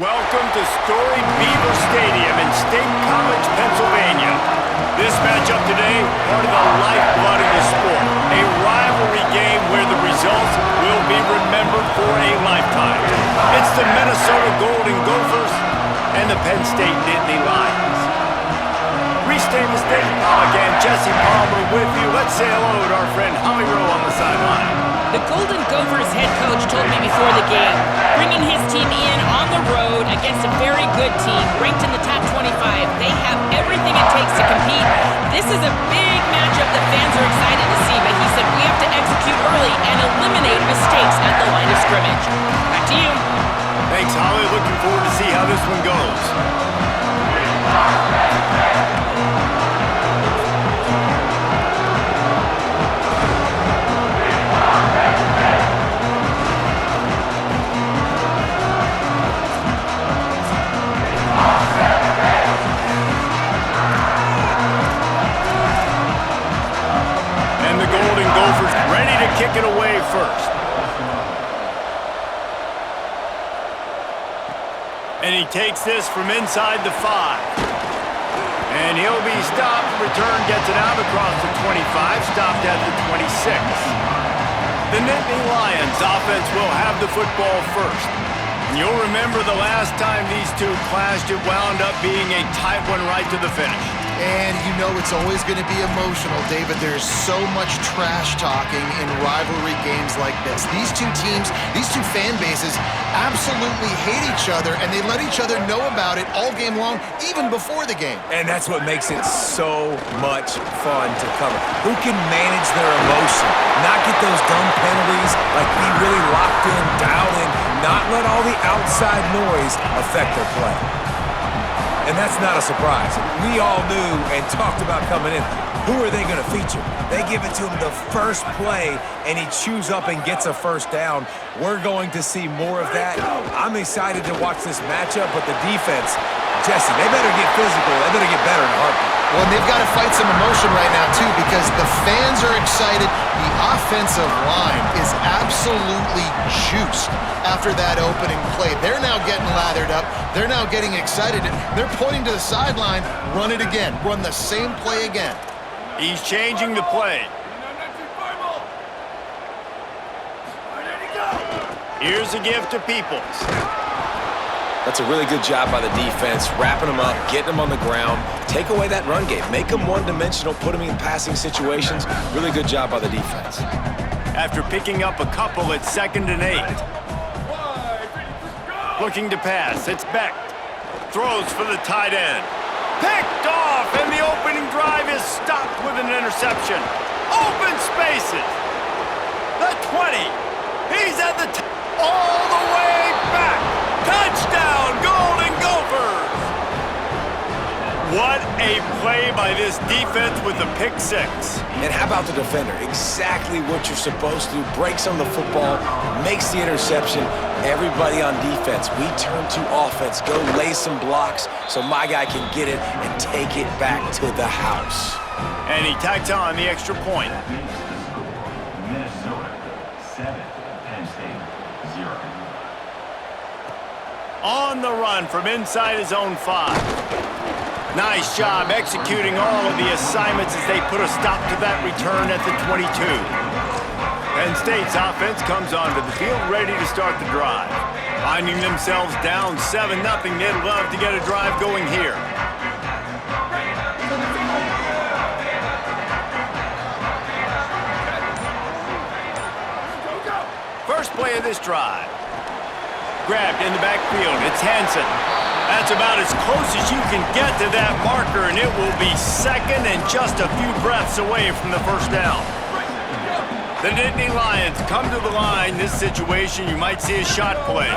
Welcome to storied Beaver Stadium in State College, Pennsylvania. This matchup today, part of the lifeblood of the sport. A rivalry game where the results will be remembered for a lifetime. It's the Minnesota Golden Gophers and the Penn State Nittany Lions. Restate the state, again, Jesse Palmer with you. Let's say hello to our friend Howie Rowe on the sideline. The Golden Gophers head coach told me before the game, bringing his team in on the road against a very good team, ranked in the top 25. They have everything it takes to compete. This is a big matchup that fans are excited to see, but he said we have to execute early and eliminate mistakes at the line of scrimmage. Back to you. Thanks, Holly. Looking forward to see how this one goes. Kick it away first. And he takes this from inside the 5. And he'll be stopped. Return gets it out across the 25, stopped at the 26. The Nittany Lions offense will have the football first. And you'll remember the last time these two clashed, it wound up being a tight one right to the finish. And you know it's always going to be emotional, David. There's so much trash talking in rivalry games like this. These two teams, these two fan bases absolutely hate each other, and they let each other know about it all game long, even before the game. And that's what makes it so much fun to cover. Who can manage their emotion, not get those dumb penalties, like be really locked in, dialed in, not let all the outside noise affect their play. And that's not a surprise. We all knew and talked about coming in. Who are they going to feature? They give it to him the first play, and he chews up and gets a first down. We're going to see more of that. I'm excited to watch this matchup, but the defense, Jesse, they better get physical. They better get better in a heartbeat. Well, and they've got to fight some emotion right now, too, because the fans are excited. The offensive line is absolutely juiced after that opening play. They're now getting lathered up. They're now getting excited. They're pointing to the sideline. Run it again. Run the same play again. He's changing the play. Here's a gift to Peoples. That's a really good job by the defense, wrapping them up, getting them on the ground, take away that run game, make them one-dimensional, put them in passing situations. Really good job by the defense. After picking up a couple, it's 2nd and 8. Looking to pass, it's Beck. Throws for the tight end. Picked off, and the opening drive is stopped with an interception. Open spaces. The 20. He's at the all the way back. Touchdown, Golden Gophers! What a play by this defense with the pick 6. And how about the defender? Exactly what you're supposed to do. Breaks on the football, makes the interception. Everybody on defense, we turn to offense. Go lay some blocks so my guy can get it and take it back to the house. And he tacks on the extra point. Minnesota 7, Penn State 0. On the run from inside his own 5. Nice job executing all of the assignments as they put a stop to that return at the 22. Penn State's offense comes onto the field ready to start the drive. Finding themselves down 7-0, they'd love to get a drive going here. First play of this drive. Grabbed in the backfield, it's Hansen. That's about as close as you can get to that marker, and it will be 2nd and just a few breaths away from the first down. The Nittany Lions come to the line. This situation, you might see a shot play.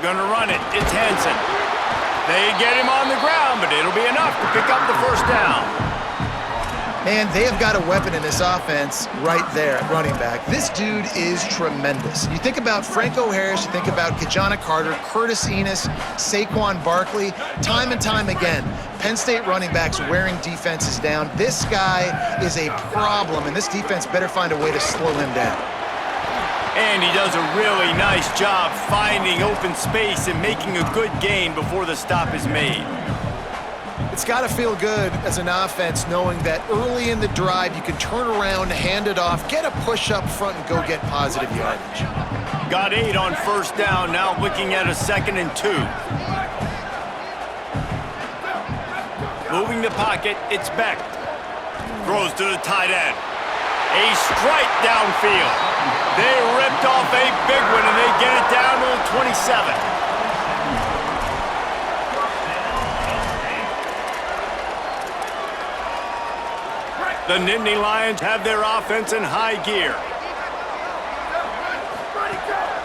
Gonna run it, it's Hansen. They get him on the ground, but it'll be enough to pick up the first down. Man, they have got a weapon in this offense right there at running back. This dude is tremendous. You think about Franco Harris, you think about Kajana Carter, Curtis Enos, Saquon Barkley, time and time again, Penn State running backs wearing defenses down. This guy is a problem, and this defense better find a way to slow him down. And he does a really nice job finding open space and making a good gain before the stop is made. It's got to feel good as an offense knowing that early in the drive you can turn around, hand it off, get a push up front, and go get positive yardage. Got 8 on first down, now looking at a 2nd and 2. Moving the pocket, it's Beck. Throws to the tight end. A strike downfield. They ripped off a big one, and they get it down to the 27. The Nittany Lions have their offense in high gear.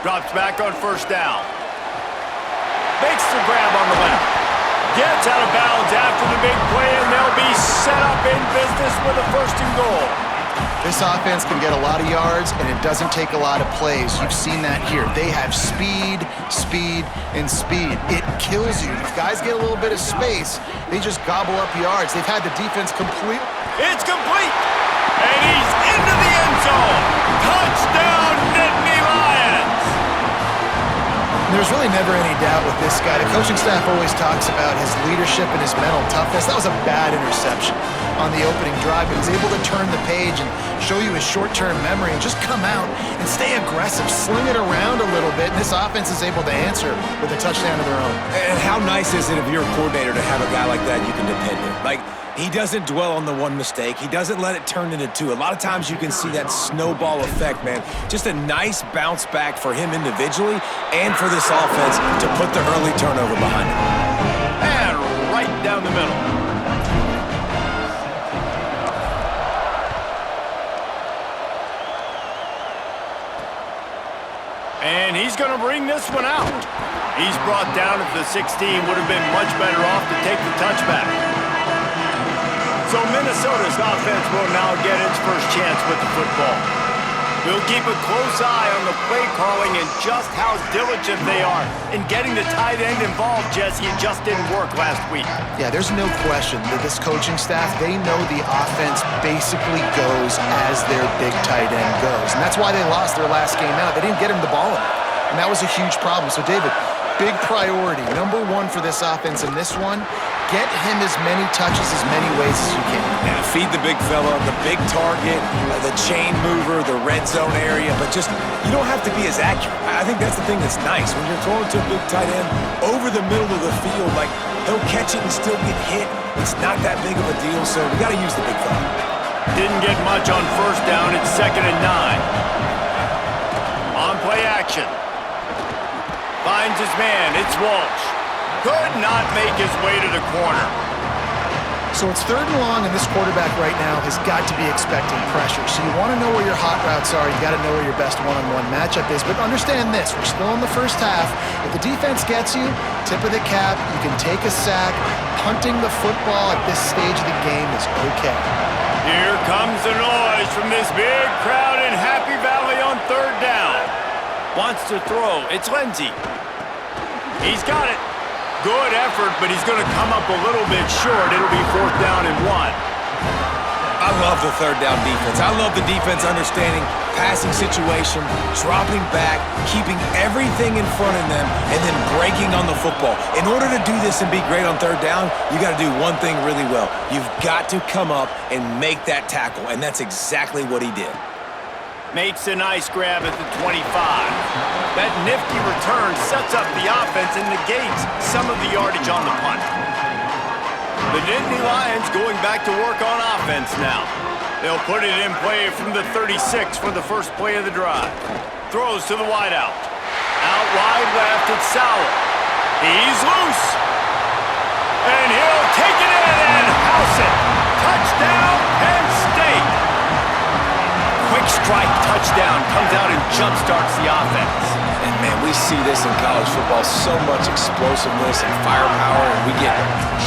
Drops back on first down. Makes the grab on the left. Gets out of bounds after the big play, and they'll be set up in business with a 1st and goal. This offense can get a lot of yards, and it doesn't take a lot of plays. You've seen that here. They have speed, speed, and speed. It kills you. If guys get a little bit of space, they just gobble up yards. They've had the defense complete. It's complete, and he's into the end zone. Touchdown, Nittany Lions! There's really never any doubt with this guy. The coaching staff always talks about his leadership and his mental toughness. That was a bad interception on the opening drive, but he's able to turn the page and show you his short-term memory and just come out and stay aggressive, sling it around a little bit, and this offense is able to answer with a touchdown of their own. And how nice is it if you're a coordinator to have a guy like that you can depend on? Like, he doesn't dwell on the one mistake. He doesn't let it turn into 2. A lot of times you can see that snowball effect, man. Just a nice bounce back for him individually and for this offense to put the early turnover behind him. And right down the middle. And he's going to bring this one out. He's brought down at the 16. Would have been much better off to take the touchback. So Minnesota's offense will now get its first chance with the football. We'll keep a close eye on the play calling and just how diligent they are in getting the tight end involved, Jesse. It just didn't work last week. Yeah, there's no question that this coaching staff, they know the offense basically goes as their big tight end goes. And that's why they lost their last game out. They didn't get him the ball in. And that was a huge problem. So, David, big priority, number 1 for this offense in this one, get him as many touches, as many ways as you can. Yeah, feed the big fella, the big target, the chain mover, the red zone area, but just, you don't have to be as accurate. I think that's the thing that's nice. When you're throwing to a big tight end over the middle of the field, like, he'll catch it and still get hit. It's not that big of a deal, so we got to use the big fella. Didn't get much on first down. It's 2nd and 9. On play action. Finds his man. It's Walsh. Could not make his way to the corner. So it's 3rd and long, and this quarterback right now has got to be expecting pressure. So you want to know where your hot routes are. You got to know where your best one-on-one matchup is. But understand this, we're still in the first half. If the defense gets you, tip of the cap, you can take a sack. Punting the football at this stage of the game is okay. Here comes the noise from this big crowd in Happy Valley on 3rd down. Wants to throw. It's Lindsey. He's got it. Good effort, but he's going to come up a little bit short. It'll be 4th down and 1. I love the 3rd down defense. I love the defense understanding passing situation, dropping back, keeping everything in front of them, and then breaking on the football. In order to do this and be great on 3rd down, you got to do one thing really well. You've got to come up and make that tackle, and that's exactly what he did. Makes a nice grab at the 25. That nifty return sets up the offense and negates some of the yardage on the punt. The Nittany Lions going back to work on offense now. They'll put it in play from the 36 for the first play of the drive. Throws to the wideout. Out wide left, it's Sauer. He's loose. And he'll take it in and house it. Touchdown, Penn State. Quick strike touchdown comes out and jumpstarts the offense. And man, we see this in college football, so much explosiveness and firepower, and we get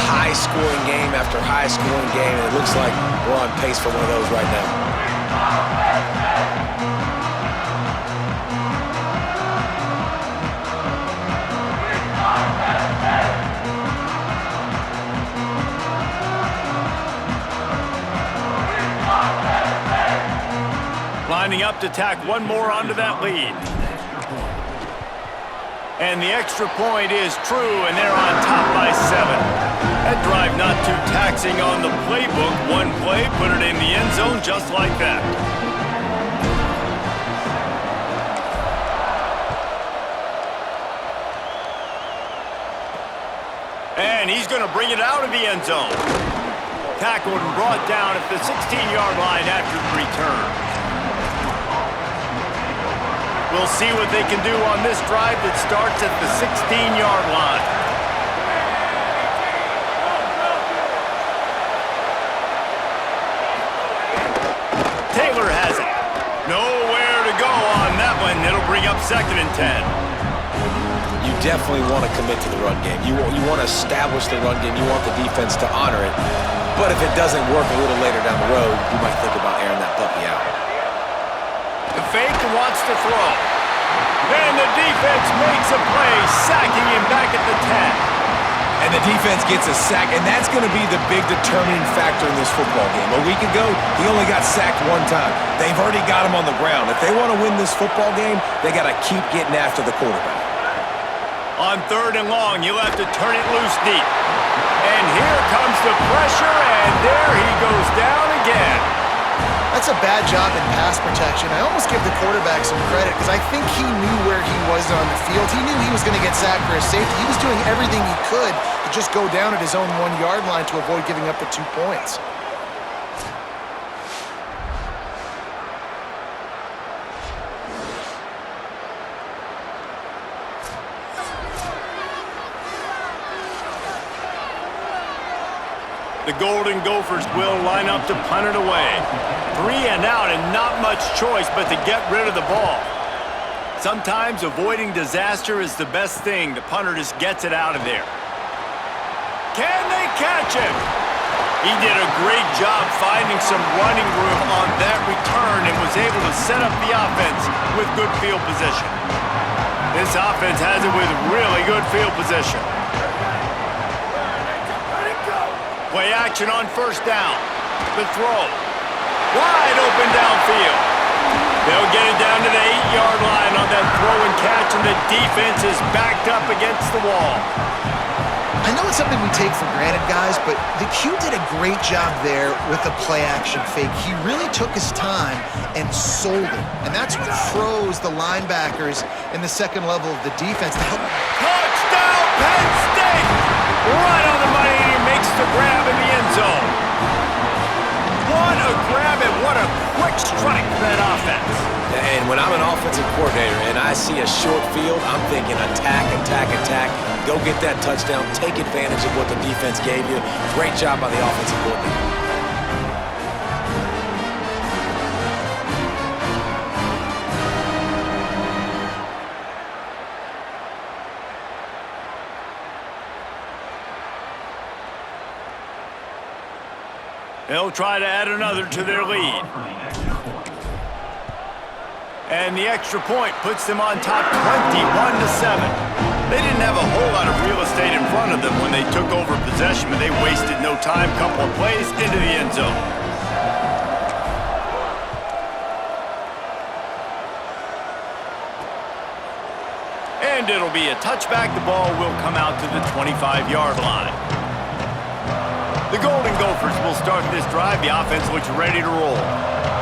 high-scoring game after high-scoring game, and it looks like we're on pace for one of those right now. Lining up to tack one more onto that lead. And the extra point is true, and they're on top by 7. That drive not too taxing on the playbook. One play, put it in the end zone just like that. And he's going to bring it out of the end zone. Tackled and brought down at the 16-yard line after the return. We'll see what they can do on this drive that starts at the 16-yard line. Taylor has it. Nowhere to go on that one. It'll bring up 2nd and 10. You definitely want to commit to the run game. You want to establish the run game. You want the defense to honor it. But if it doesn't work a little later down the road, you might think about airing that puppy out. The fake wants to throw. And the defense makes a play, sacking him back at the 10. And the defense gets a sack, and that's going to be the big determining factor in this football game. A week ago, he only got sacked one time. They've already got him on the ground. If they want to win this football game, they got to keep getting after the quarterback. On 3rd and long, you'll have to turn it loose deep. And here comes the pressure, and there he goes down again. That's a bad job in pass protection. I almost give the quarterback some credit because I think he knew where he was on the field. He knew he was going to get sacked for his safety. He was doing everything he could to just go down at his own 1-yard line to avoid giving up the 2 points. The Golden Gophers will line up to punt it away. 3 and out and not much choice but to get rid of the ball. Sometimes avoiding disaster is the best thing. The punter just gets it out of there. Can they catch him? He did a great job finding some running room on that return and was able to set up the offense with good field position. This offense has it with really good field position. Play action on 1st down. The throw. Wide open downfield. They'll get it down to the 8-yard line on that throw and catch, and the defense is backed up against the wall. I know it's something we take for granted, guys, but the Q did a great job there with the play-action fake. He really took his time and sold it, and that's what froze the linebackers in the second level of the defense to help. Touchdown, Penn State! Right on the money, and he makes the grab in the end zone. What a grab and what a quick strike for that offense. And when I'm an offensive coordinator and I see a short field, I'm thinking attack, attack, attack. Go get that touchdown. Take advantage of what the defense gave you. Great job by the offensive coordinator. They'll try to add another to their lead. And the extra point puts them on top 21-7. They didn't have a whole lot of real estate in front of them when they took over possession, but they wasted no time. Couple of plays into the end zone. And it'll be a touchback. The ball will come out to the 25-yard line. The Golden Gophers will start this drive. The offense looks ready to roll.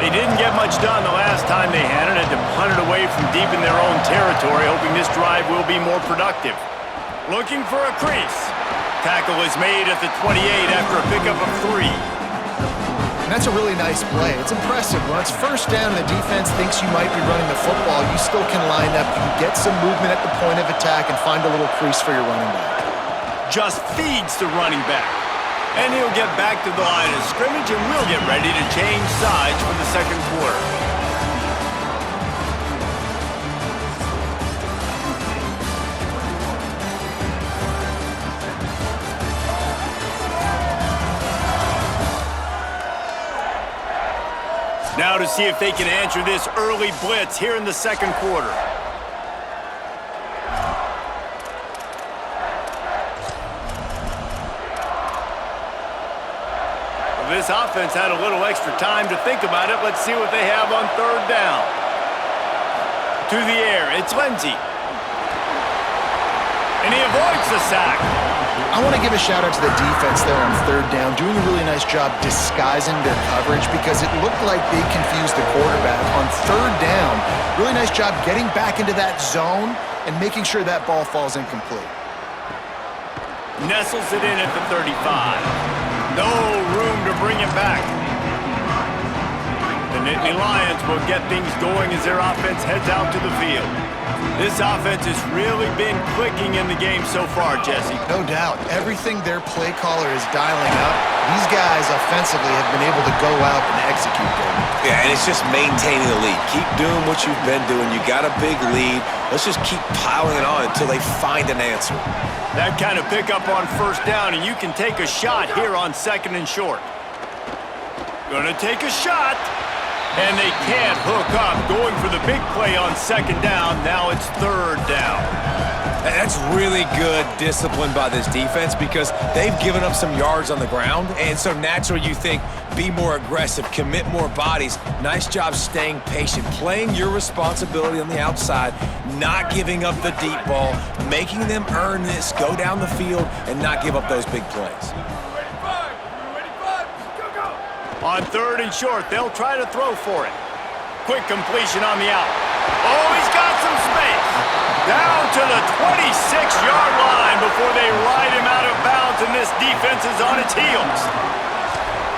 They didn't get much done the last time they had it. Had to punt it away from deep in their own territory, hoping this drive will be more productive. Looking for a crease. Tackle is made at the 28 after a pickup of 3. And that's a really nice play. It's impressive. When it's 1st down and the defense thinks you might be running the football, you still can line up. You can get some movement at the point of attack and find a little crease for your running back. Just feeds the running back. And he'll get back to the line of scrimmage, and we'll get ready to change sides for the second quarter. to see if they can answer this early blitz here in the second quarter. This offense had a little extra time to think about it. Let's see what they have on third down. To the air, it's Lindsey. And he avoids the sack. I want to give a shout out to the defense there on third down, doing a really nice job disguising their coverage because it looked like they confused the quarterback on third down. Really nice job getting back into that zone and making sure that ball falls incomplete. Nestles it in at the 35. No room to bring it back. The Nittany Lions will get things going as their offense heads out to the field. This offense has really been clicking in the game so far, Jesse. No doubt. Everything their play caller is dialing up, these guys offensively have been able to go out and execute, David. Yeah, and it's just maintaining the lead. Keep doing what you've been doing. You got a big lead. Let's just keep piling it on until they find an answer. That kind of pickup on first down, and you can take a shot here on second and short. Gonna take a shot. And they can't hook up, going for the big play on second down. Now it's third down. That's really good discipline by this defense because they've given up some yards on the ground, and so naturally you think, be more aggressive, commit more bodies. Nice job staying patient, playing your responsibility on the outside, not giving up the deep ball, making them earn this, go down the field, and not give up those big plays. On third and short, they'll try to throw for it. Quick completion on the out. Oh, he's got some space. Down to the 26-yard line before they ride him out of bounds, and this defense is on its heels.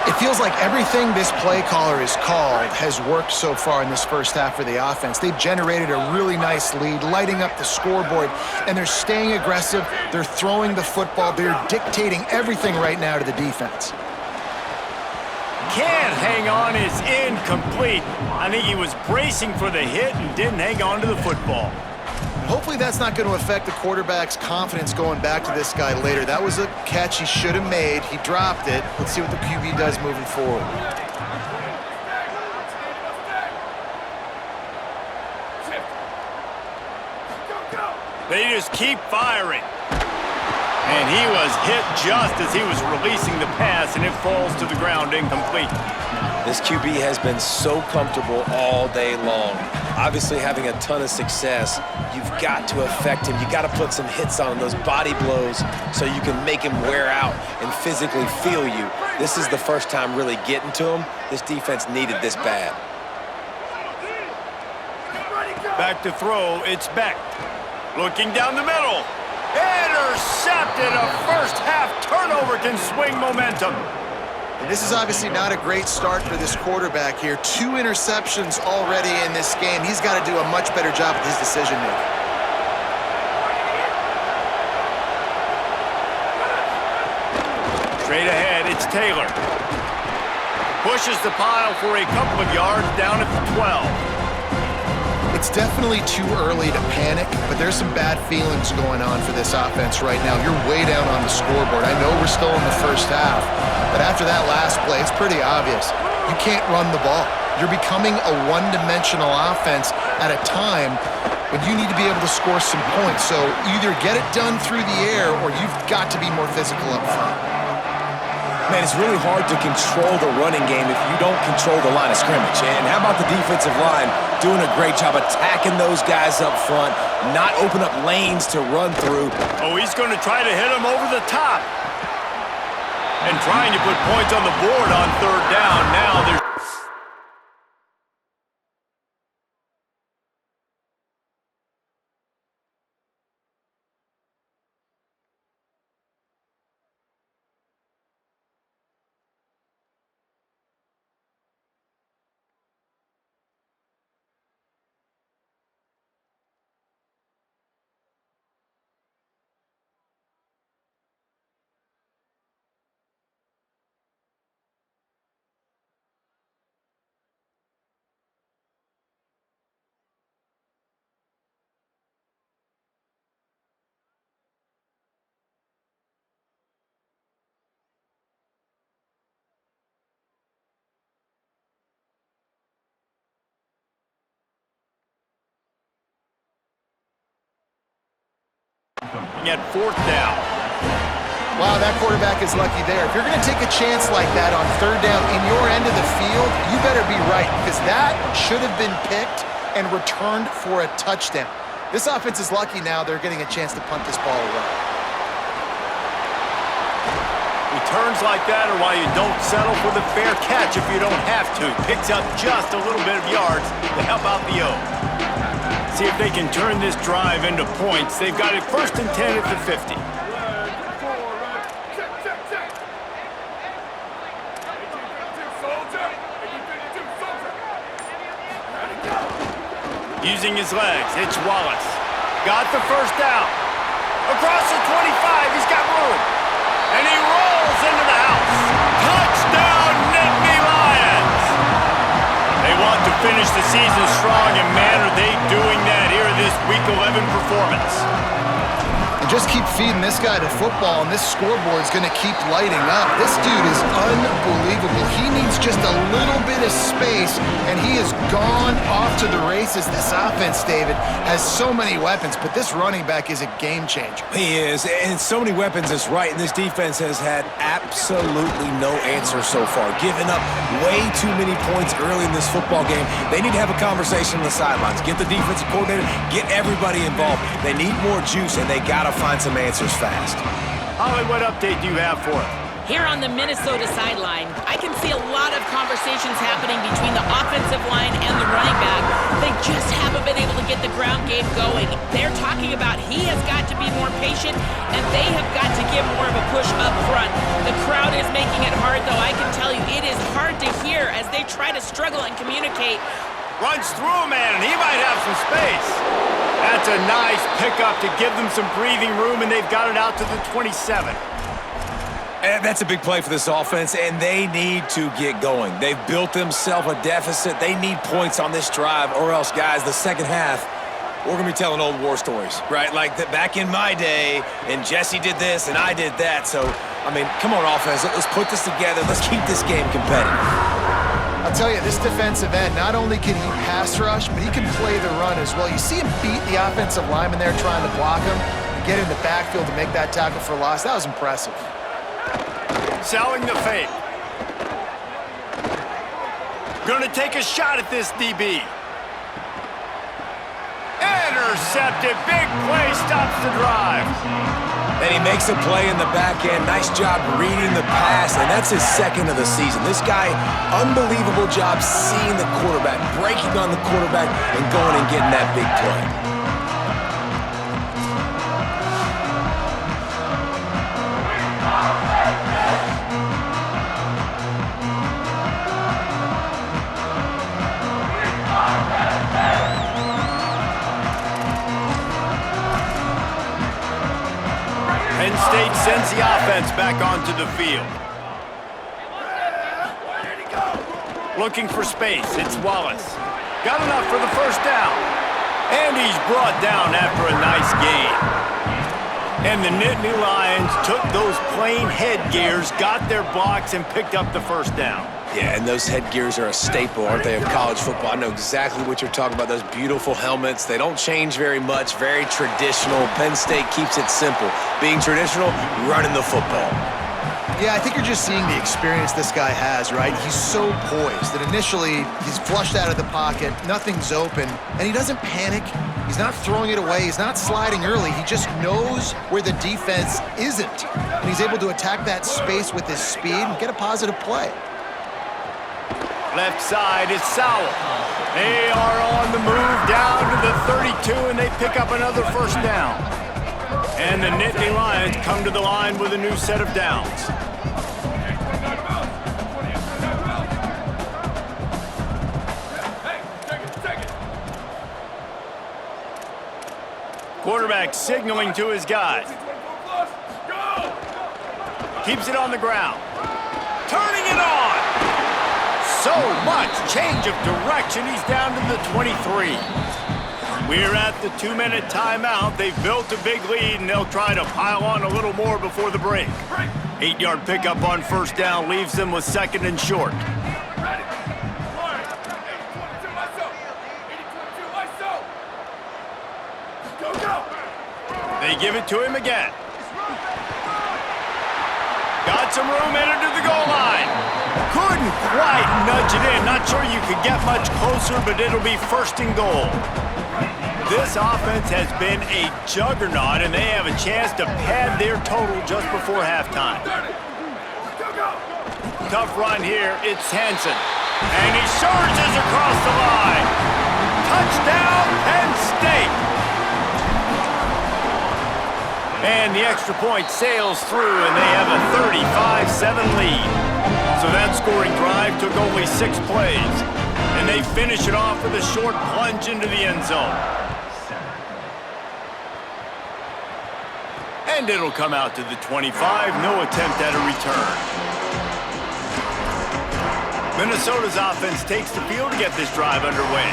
It feels like everything this play caller has called has worked so far in this first half for the offense. They've generated a really nice lead, lighting up the scoreboard, and they're staying aggressive. They're throwing the football. They're dictating everything right now to the defense. Can't hang on, is incomplete. I think he was bracing for the hit and didn't hang on to the football. Hopefully that's not going to affect the quarterback's confidence going back to this guy later. That was a catch he should have made. He dropped it. Let's see what the QB does moving forward. They just keep firing. And he was hit just as he was releasing the pass, and it falls to the ground incomplete. This QB has been so comfortable all day long. Obviously having a ton of success. You've got to affect him. You got to put some hits on him, those body blows, so you can make him wear out and physically feel you. This is the first time really getting to him. This defense needed this bad. Back to throw, it's Beck. Looking down the middle. Intercepted. A first-half turnover can swing momentum. And this is obviously not a great start for this quarterback here. 2 interceptions already in this game. He's got to do a much better job with his decision-making. Straight ahead, it's Taylor. Pushes the pile for a couple of yards down at the 12. It's definitely too early to panic, but there's some bad feelings going on for this offense right now. You're way down on the scoreboard. I know we're still in the first half, but after that last play, it's pretty obvious. You can't run the ball. You're becoming a one-dimensional offense at a time when you need to be able to score some points. So either get it done through the air or you've got to be more physical up front. Man, it's really hard to control the running game if you don't control the line of scrimmage. And how about the defensive line doing a great job attacking those guys up front, not open up lanes to run through. Oh, he's going to try to hit him over the top. And trying to put points on the board on third down. Now there's at 4th down. Wow, that quarterback is lucky there. If you're going to take a chance like that on 3rd down in your end of the field, you better be right, because that should have been picked and returned for a touchdown. This offense is lucky now they're getting a chance to punt this ball away. Returns like that are why you don't settle for the fair catch if you don't have to. Picks up just a little bit of yards to help out the O. See if they can turn this drive into points. They've got it 1st and 10 at the 50. Using his legs, it's Wallace. Got the 1st down. Across the 25, he's got room. And he rolls into the house. Touchdown, Nittany Lions! They want to finish the season strong, and man, are they doing that here in this Week 11 performance. And just keep feeding this guy to football, and this scoreboard is going to keep lighting up. This dude is unbelievable. He needs just a little bit of space, and he has gone off to the races. This offense, David, has so many weapons, but this running back is a game changer. He is, and so many weapons is right, and this defense has had absolutely no answer so far. Giving up way too many points early in this football game. They need to have a conversation on the sidelines. Get the defensive coordinator, get everybody involved. They need more juice, and they got to find some answers fast. Holly, what update do you have for us? Here on the Minnesota sideline, I can see a lot of conversations happening between the offensive line and the running back. They just haven't been able to get the ground game going. They're talking about he has got to be more patient, and they have got to give more of a push up front. The crowd is making it hard, though. I can tell you it is hard to hear as they try to struggle and communicate. Runs through a man, and he might have some space. That's a nice pickup to give them some breathing room, and they've got it out to the 27. And that's a big play for this offense, and they need to get going. They've built themselves a deficit. They need points on this drive, or else, guys, the second half, we're going to be telling old war stories, right? Like that back in my day, and Jesse did this, and I did that. So, I mean, come on, offense. Let's put this together. Let's keep this game competitive. I'll tell you, this defensive end, not only can he pass rush, but he can play the run as well. You see him beat the offensive lineman there trying to block him and get in the backfield to make that tackle for loss. That was impressive. Selling the fake. Gonna take a shot at this DB. Intercepted. Big play stops the drive. And he makes a play in the back end. Nice job reading the pass, and that's his 2nd of the season. This guy, unbelievable job seeing the quarterback, breaking on the quarterback, and going and getting that big play. Penn State sends the offense back onto the field. Looking for space, it's Wallace. Got enough for the 1st down. And he's brought down after a nice gain. And the Nittany Lions took those plain headgears, got their blocks, and picked up the 1st down. Yeah, and those headgears are a staple, aren't they, of college football? I know exactly what you're talking about, those beautiful helmets. They don't change very much, very traditional. Penn State keeps it simple. Being traditional, running the football. Yeah, I think you're just seeing the experience this guy has, right? He's so poised that initially he's flushed out of the pocket, nothing's open, and he doesn't panic. He's not throwing it away. He's not sliding early. He just knows where the defense isn't, and he's able to attack that space with his speed and get a positive play. Left side is Sowell. They are on the move down to the 32, and they pick up another 1st down. And the Nittany Lions come to the line with a new set of downs. Quarterback signaling to his guys. Keeps it on the ground. Turning it on. So much change of direction. He's down to the 23. We're at the 2-minute timeout. They've built a big lead, and they'll try to pile on a little more before the break. 8-yard pickup on 1st down leaves them with 2nd and short. They give it to him again. Got some room, headed to the goal line. Couldn't quite nudge it in. Not sure you could get much closer, but it'll be first and goal. This offense has been a juggernaut, and they have a chance to pad their total just before halftime. Tough run here. It's Hansen. And he surges across the line. Touchdown, Penn State. And the extra point sails through, and they have a 35-7 lead. So that scoring drive took only 6 plays. And they finish it off with a short plunge into the end zone. And it'll come out to the 25. No attempt at a return. Minnesota's offense takes the field to get this drive underway.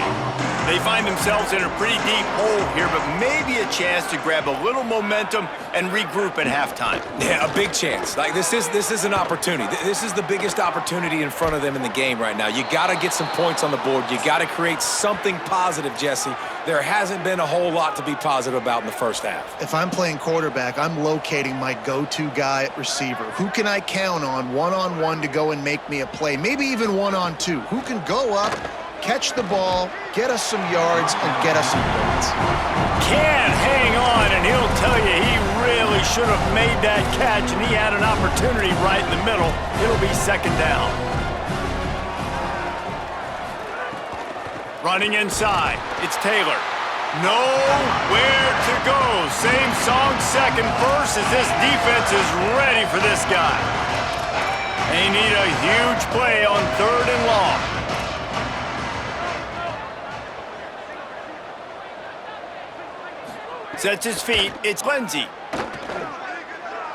They find themselves in a pretty deep hole here, but maybe a chance to grab a little momentum and regroup at halftime. Yeah, a big chance. Like this is an opportunity. This is the biggest opportunity in front of them in the game right now. You got to get some points on the board. You got to create something positive, Jesse. There hasn't been a whole lot to be positive about in the first half. If I'm playing quarterback, I'm locating my go-to guy at receiver. Who can I count on one-on-one to go and make me a play? Maybe even one-on-two. Who can go up, catch the ball, get us some yards, and get us some points? Can't hang on, and he'll tell you he really should have made that catch, and he had an opportunity right in the middle. It'll be second down. Running inside, it's Taylor. Nowhere to go. Same song, second verse, as this defense is ready for this guy. They need a huge play on 3rd and long. Sets his feet, it's Lindsey.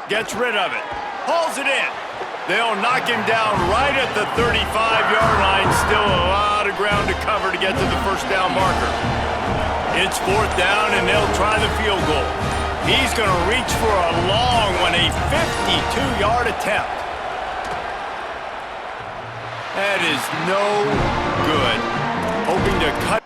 Gets rid of it, hauls it in. They'll knock him down right at the 35-yard line. Still a lot of ground to cover to get to the first down marker. It's 4th down, and they'll try the field goal. He's going to reach for a long one, a 52-yard attempt. That is no good. Hoping to cut.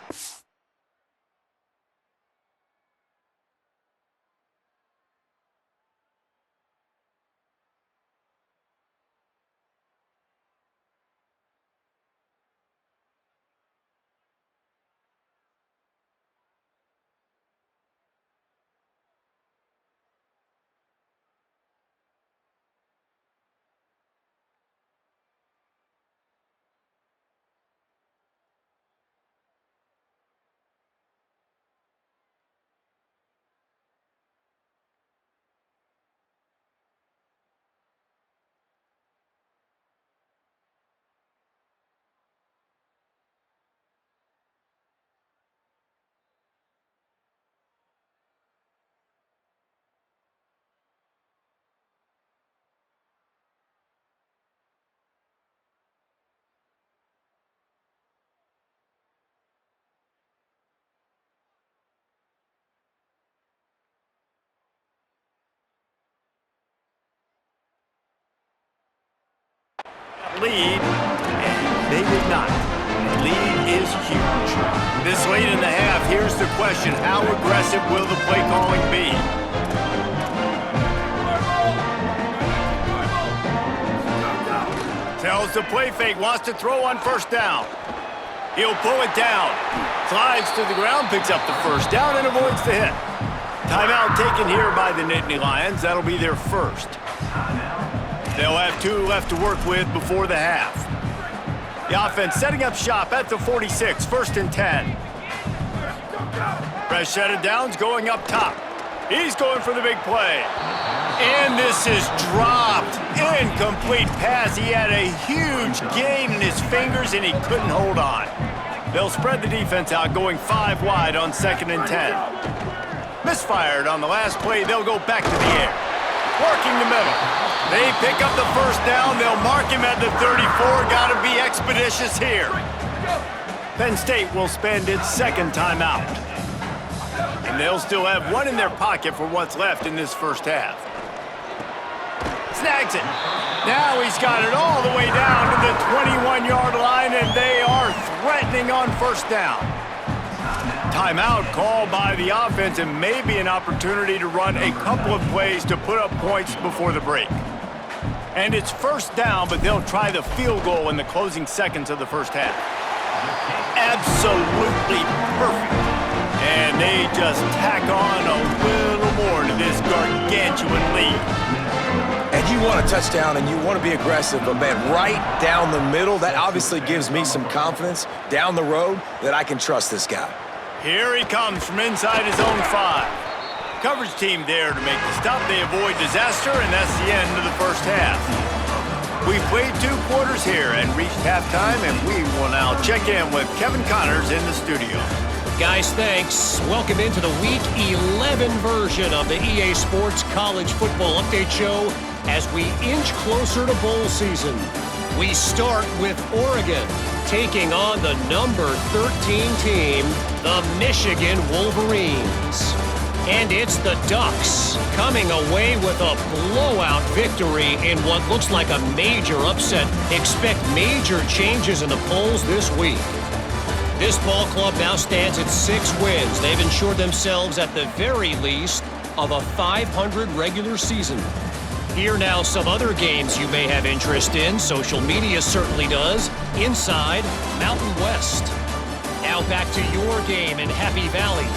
Lead, and they did not. The lead is huge. This late in the half, here's the question: how aggressive will the play calling be? Tells the play fake, wants to throw on 1st down. He'll pull it down, slides to the ground, picks up the 1st down, and avoids the hit. Timeout taken here by the Nittany Lions. That'll be their first. They'll have 2 left to work with before the half. The offense setting up shop at the 46, 1st and 10. Fresh set of downs going up top. He's going for the big play. And this is dropped. Incomplete pass. He had a huge gain in his fingers, and he couldn't hold on. They'll spread the defense out, going 5 wide on 2nd and 10. Misfired on the last play. They'll go back to the air. Working the middle. They pick up the 1st down. They'll mark him at the 34. Got to be expeditious here. Penn State will spend its 2nd timeout. And they'll still have 1 in their pocket for what's left in this first half. Snags it. Now he's got it all the way down to the 21-yard line, and they are threatening on 1st down. Timeout called by the offense and maybe an opportunity to run a couple of plays to put up points before the break. And it's first down, but they'll try the field goal in the closing seconds of the first half. Absolutely perfect. And they just tack on a little more to this gargantuan lead. And you want a touchdown and you want to be aggressive, but man, right down the middle, that obviously gives me some confidence down the road that I can trust this guy. Here he comes from inside his own 5. Coverage team there to make the stop. They avoid disaster, and that's the end of the first half. We've played 2 quarters here and reached halftime, and we will now check in with Kevin Connors in the studio. Guys, thanks. Welcome into the Week 11 version of the EA Sports College Football Update Show as we inch closer to bowl season. We start with Oregon taking on the number 13 team, the Michigan Wolverines. And it's the Ducks coming away with a blowout victory in what looks like a major upset. Expect major changes in the polls this week. This ball club now stands at 6 wins. They've ensured themselves at the very least of a 500 regular season. Here now some other games you may have interest in. Social media certainly does. Inside Mountain West. Now back to your game in Happy Valley.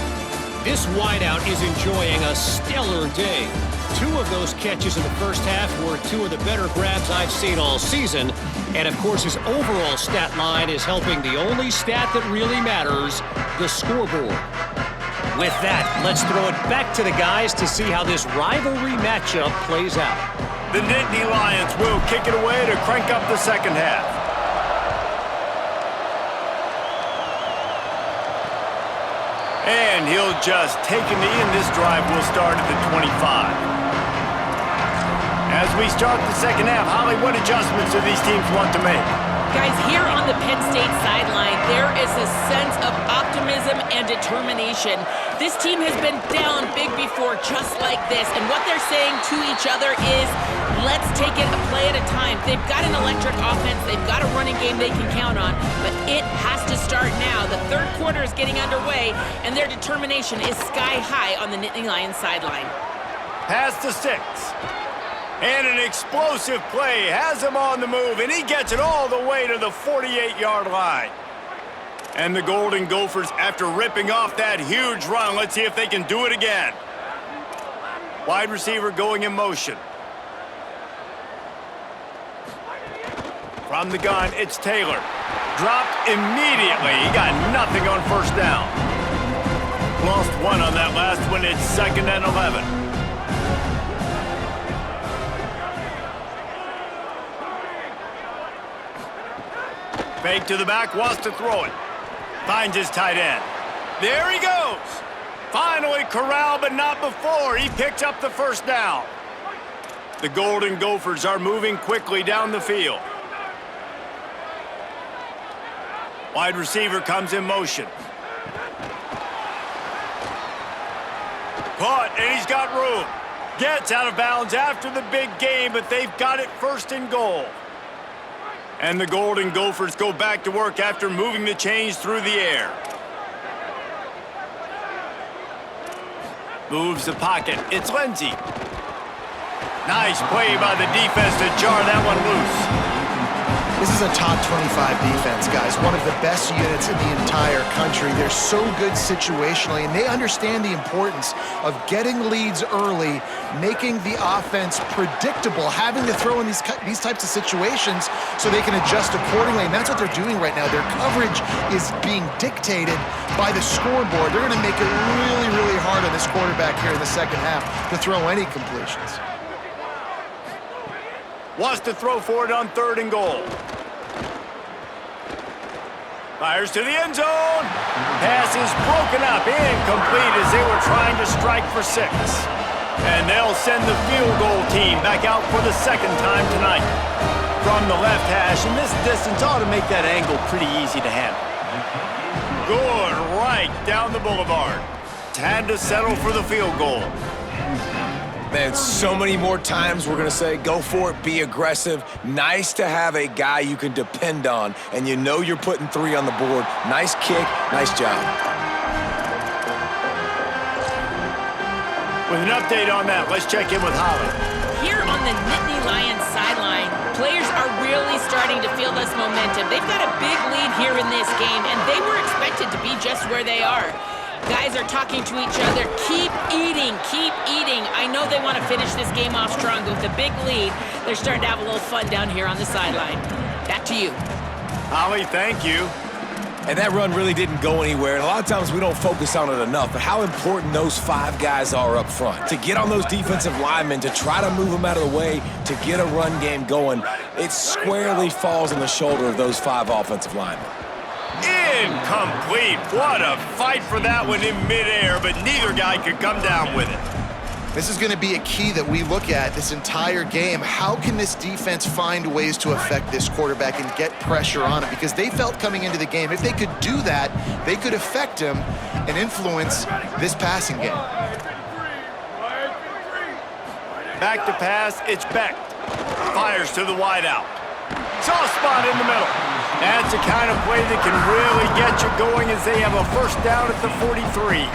This wideout is enjoying a stellar day. 2 of those catches in the first half were 2 of the better grabs I've seen all season. And of course his overall stat line is helping the only stat that really matters, the scoreboard. With that, let's throw it back to the guys to see how this rivalry matchup plays out. The Nittany Lions will kick it away to crank up the second half. And he'll just take a knee, and this drive will start at the 25. As we start the second half, Holly, what adjustments do these teams want to make? Guys, here on the Penn State sideline, there is a sense of optimism and determination. This team has been down big before just like this, and what they're saying to each other is, let's take it a play at a time. They've got an electric offense. They've got a running game they can count on, but it has to start now. The third quarter is getting underway, and their determination is sky high on the Nittany Lions sideline. Pass to 6. And an explosive play has him on the move, and he gets it all the way to the 48-yard line. And the Golden Gophers, after ripping off that huge run, let's see if they can do it again. Wide receiver going in motion. From the gun, it's Taylor. Dropped immediately. He got nothing on first down. Lost 1 on that last one. It's 2nd and 11. Fake to the back, wants to throw it. Finds his tight end. There he goes. Finally corralled, but not before. He picks up the first down. The Golden Gophers are moving quickly down the field. Wide receiver comes in motion. Caught, and he's got room. Gets out of bounds after the big game, but they've got it 1st and goal. And the Golden Gophers go back to work after moving the chains through the air. Moves the pocket. It's Lindsey. Nice play by the defense to jar that one loose. This is a top 25 defense, guys. One of the best units in the entire country. They're so good situationally, and they understand the importance of getting leads early, making the offense predictable, having to throw in these types of situations so they can adjust accordingly, and that's what they're doing right now. Their coverage is being dictated by the scoreboard. They're going to make it really, really hard on this quarterback here in the second half to throw any completions. Wants to throw for it on 3rd and goal. Fires to the end zone. Pass is broken up, incomplete as they were trying to strike for 6. And they'll send the field goal team back out for the 2nd time tonight. From the left hash, and this distance ought to make that angle pretty easy to handle. Good, right down the boulevard. Had to settle for the field goal. Man, so many more times we're going to say, go for it, be aggressive. Nice to have a guy you can depend on, and you know you're putting 3 on the board. Nice kick, nice job. With an update on that, let's check in with Holly. Here on the Nittany Lions sideline, players are really starting to feel this momentum. They've got a big lead here in this game, and they were expected to be just where they are. Guys are talking to each other. Keep eating, keep eating. I know they want to finish this game off strong, but with a big lead, they're starting to have a little fun down here on the sideline. Back to you. Holly, thank you. And that run really didn't go anywhere. And a lot of times we don't focus on it enough, but how important those 5 guys are up front. To get on those defensive linemen, to try to move them out of the way, to get a run game going, it squarely falls on the shoulder of those 5 offensive linemen. Incomplete. What a fight for that one in midair, but neither guy could come down with it. This is going to be a key that we look at this entire game. How can this defense find ways to affect this quarterback and get pressure on him? Because they felt coming into the game, if they could do that, they could affect him and influence this passing game. Back to pass, it's Beck. Fires to the wideout. Soft spot in the middle. That's the kind of play that can really get you going as they have a first down at the 43.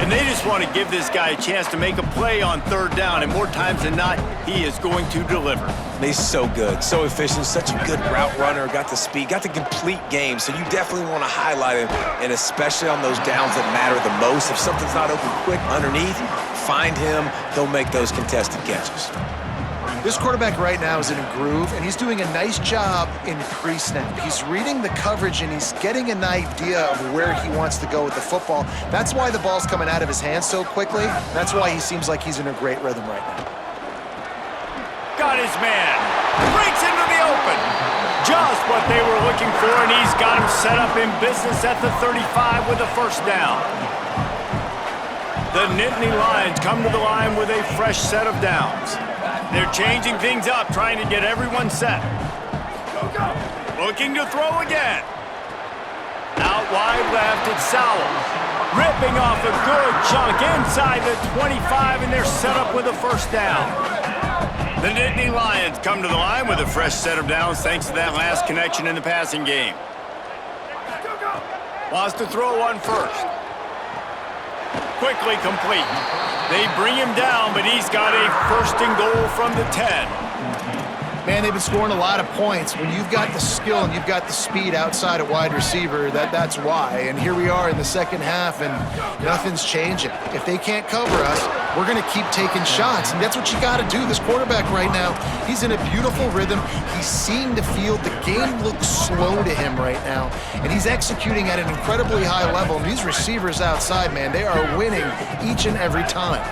And they just want to give this guy a chance to make a play on 3rd down, and more times than not, he is going to deliver. He's so good, so efficient, such a good route runner, got the speed, got the complete game, so you definitely want to highlight him, and especially on those downs that matter the most. If something's not open quick underneath, find him, he'll make those contested catches. This quarterback right now is in a groove, and he's doing a nice job in pre-snap. He's reading the coverage, and he's getting an idea of where he wants to go with the football. That's why the ball's coming out of his hands so quickly. That's why he seems like he's in a great rhythm right now. Got his man. Breaks into the open. Just what they were looking for, and he's got him set up in business at the 35 with a first down. The Nittany Lions come to the line with a fresh set of downs. They're changing things up, trying to get everyone set. Looking to throw again. Out wide left, it's Sowell. Ripping off a good chunk inside the 25, and they're set up with a first down. The Nittany Lions come to the line with a fresh set of downs thanks to that last connection in the passing game. Wants to throw one first. Quickly complete. They bring him down, but he's got a 1st and goal from the 10. Man, they've been scoring a lot of points. When you've got the skill and you've got the speed outside at wide receiver, that's why. And here we are in the second half, and nothing's changing. If they can't cover us, we're going to keep taking shots, and that's what you got to do. This quarterback right now, he's in a beautiful rhythm. He's seeing the field. The game looks slow to him right now, and he's executing at an incredibly high level. And these receivers outside, man, they are winning each and every time.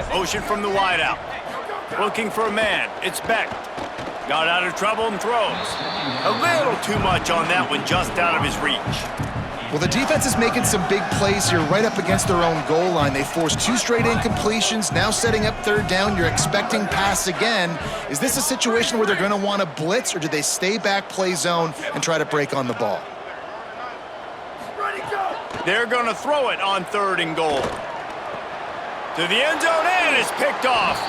Motion from the wideout. Looking for a man. It's Beck. Got out of trouble and throws. A little too much on that one, just out of his reach. Well, the defense is making some big plays here right up against their own goal line. They forced 2 straight incompletions, now setting up 3rd down. You're expecting pass again. Is this a situation where they're going to want to blitz, or do they stay back, play zone, and try to break on the ball? They're going to throw it on 3rd and goal. To the end zone, and it's picked off.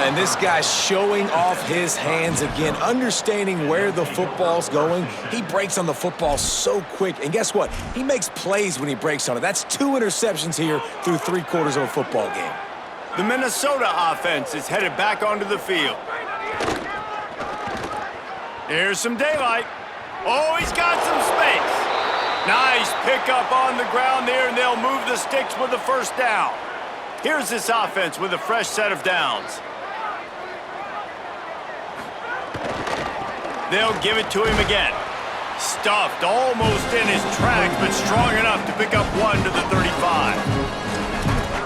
And this guy's showing off his hands again, understanding where the football's going. He breaks on the football so quick. And guess what? He makes plays when he breaks on it. That's 2 interceptions here through 3 quarters of a football game. The Minnesota offense is headed back onto the field. Here's some daylight. Oh, he's got some space. Nice pickup on the ground there, and they'll move the sticks with the first down. Here's this offense with a fresh set of downs. They'll give it to him again. Stuffed almost in his tracks, but strong enough to pick up 1 to the 35.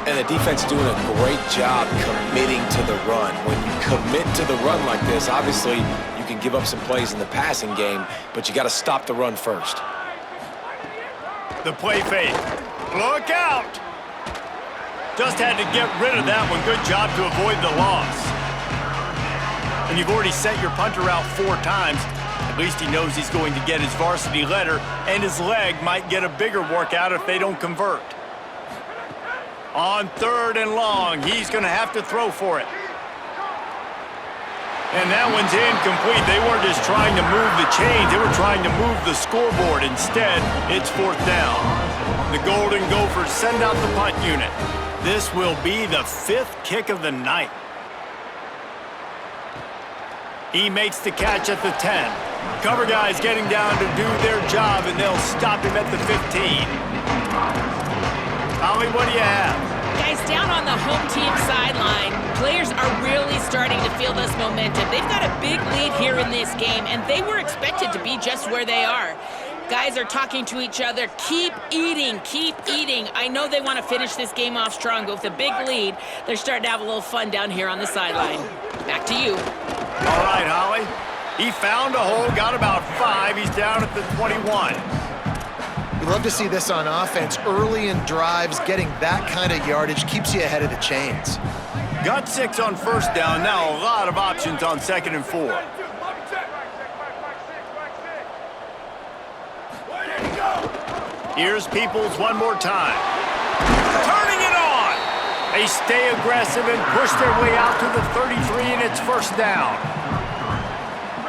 And the defense doing a great job committing to the run. When you commit to the run like this, obviously you can give up some plays in the passing game, but you got to stop the run first. The play fake. Look out! Just had to get rid of that one. Good job to avoid the loss. And you've already sent your punter out 4 times. At least he knows he's going to get his varsity letter, and his leg might get a bigger workout if they don't convert. On 3rd and long, he's going to have to throw for it. And that one's incomplete. They weren't just trying to move the chains. They were trying to move the scoreboard. Instead, it's 4th down. The Golden Gophers send out the punt unit. This will be the 5th kick of the night. He makes the catch at the 10. Cover guys getting down to do their job, and they'll stop him at the 15. Holly, what do you have? Guys, down on the home team sideline, players are really starting to feel this momentum. They've got a big lead here in this game, and they were expected to be just where they are. Guys are talking to each other. Keep eating, keep eating. I know they want to finish this game off strong, but with a big lead, they're starting to have a little fun down here on the sideline. Back to you. All right, Holly. He found a hole, got about 5. He's down at the 21. We love to see this on offense. Early in drives, getting that kind of yardage keeps you ahead of the chains. Got 6 on first down. Now a lot of options on 2nd and 4. Here's Peoples one more time. Turning it on! They stay aggressive and push their way out to the 33, and it's first down.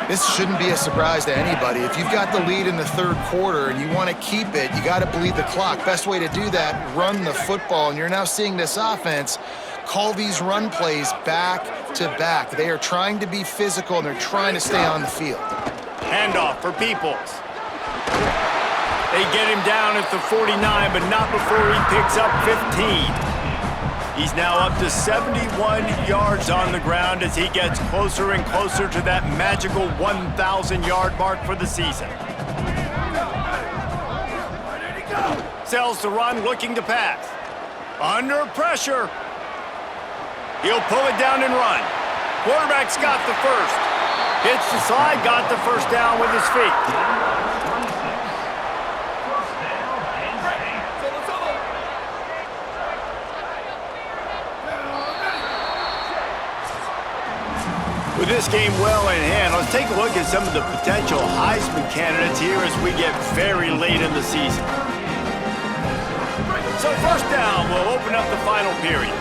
This shouldn't be a surprise to anybody. If you've got the lead in the 3rd quarter and you want to keep it, you got to bleed the clock. Best way to do that, run the football. And you're now seeing this offense call these run plays back to back. They are trying to be physical, and they're trying to stay on the field. Handoff for Peoples. They get him down at the 49, but not before he picks up 15. He's now up to 71 yards on the ground as he gets closer and closer to that magical 1,000-yard mark for the season. Sells the run, looking to pass. Under pressure. He'll pull it down and run. Quarterback's got the first. Hits the slide, got the first down with his feet. With this game well in hand, let's take a look at some of the potential Heisman candidates here as we get very late in the season. So first down, we'll open up the final period.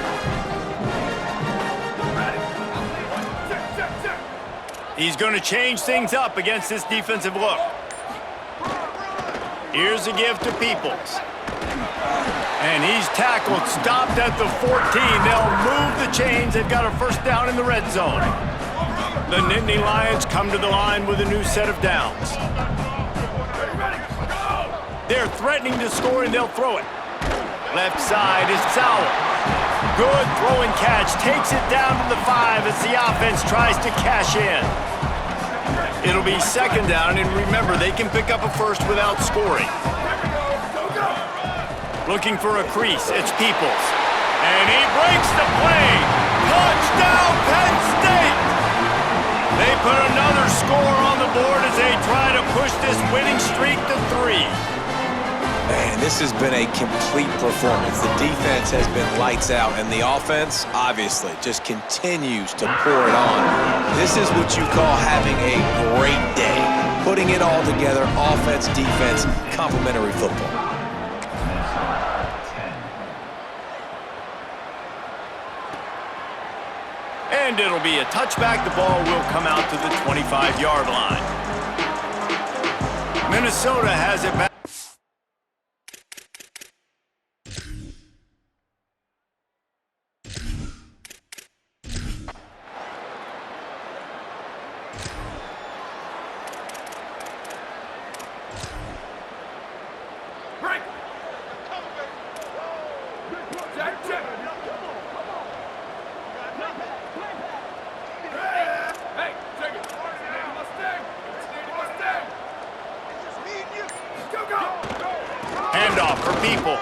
He's going to change things up against this defensive look. Here's a give to Peoples. And he's tackled, stopped at the 14. They'll move the chains. They've got a first down in the red zone. The Nittany Lions come to the line with a new set of downs. They're threatening to score, and they'll throw it. Left side is Sauer. Good throwing catch. Takes it down to the 5 as the offense tries to cash in. It'll be second down, and remember, they can pick up a first without scoring. Looking for a crease. It's Peoples. And he breaks the play. Touchdown, Penn State! They put another score on the board as they try to push this winning streak to 3. Man, this has been a complete performance. The defense has been lights out, and the offense, obviously, just continues to pour it on. This is what you call having a great day. Putting it all together, offense, defense, complementary football. And it'll be a touchback. The ball will come out to the 25-yard line. Minnesota has it back. Handoff for Peoples.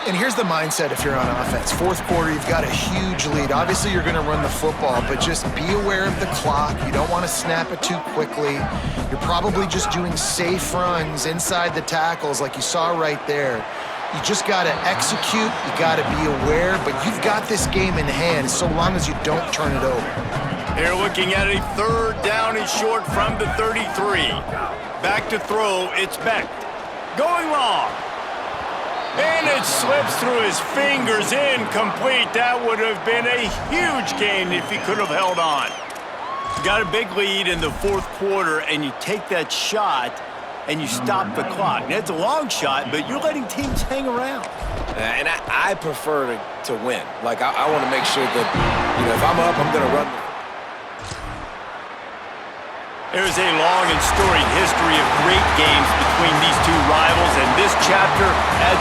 And here's the mindset if you're on offense. 4th quarter, you've got a huge lead. Obviously, you're going to run the football, but just be aware of the clock. You don't want to snap it too quickly. You're probably just doing safe runs inside the tackles like you saw right there. You just got to execute. You got to be aware, but you've got this game in hand so long as you don't turn it over. They're looking at a 3rd down and short from the 33. Back to throw, it's Beck. Going long. And it slips through his fingers, incomplete. That would have been a huge gain if he could have held on. You got a big lead in the 4th quarter, and you take that shot, and you stop the clock. Now, it's a long shot, but you're letting teams hang around. And I prefer to win. Like, I want to make sure that, if I'm up, I'm going to run. There's a long and storied history of great games between these two rivals, and this chapter adds